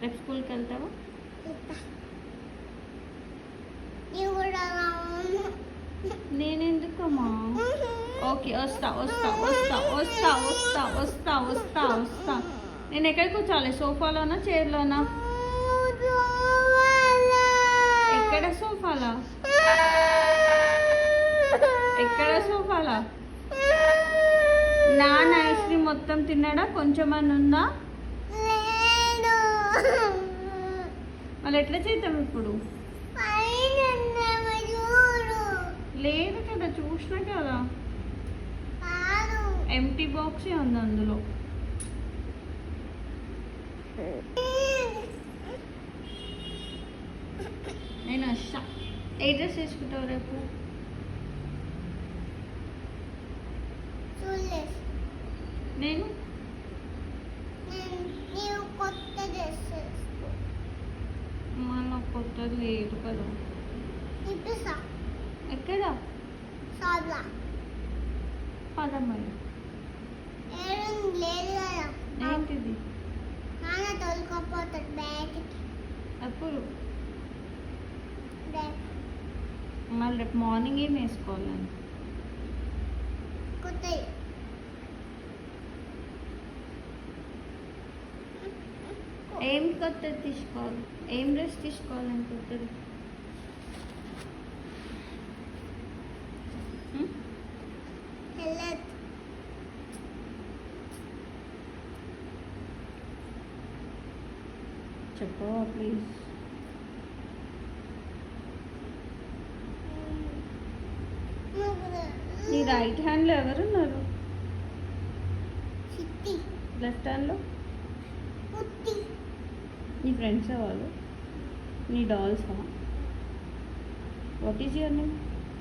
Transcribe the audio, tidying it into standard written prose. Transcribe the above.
రేపు స్కూల్కి వెళ్తావా? నేనెందుకమ్మా? ఓకే, వస్తా వస్తా వస్తా వస్తా వస్తా వస్తా వస్తా వస్తా. నేను ఎక్కడ కూర్చోవాలి? సోఫాలోనా చైర్లోనా? ఎక్కడ సోఫాలా? ఎక్కడ సోఫాలా? నాన్న ఐస్ క్రీమ్ మొత్తం తిన్నాడా? కొంచెం అని ఉందా? మళ్ళీ ఎట్లా చేద్దాం ఇప్పుడు? లేదు కదా, చూసినా కదా, ఎంటీ బాక్సే ఉంది అందులో. నేను వస్తా. ఏ డ్రెస్ వేసుకుంటావు రేపు? నేను మళ్ళీ కొత్తది లేదు కదా. ఎక్కడ? పదమ్మయ్య ఏంటిది? అప్పుడు మళ్ళీ రేపు మార్నింగ్ ఏం వేసుకోవాలని? ఏం కొత్తది తీసుకోవాలి? ఏం డ్రెస్ తీసుకోవాలని కొత్తది? చెప్పవా ప్లీజ్? నీ రైట్ హ్యాండ్లో ఎవరున్నారు? లెఫ్ట్ హ్యాండ్లో నీ ఫ్రెండ్స్ వాళ్ళు? నీ డాల్సా? What is your name?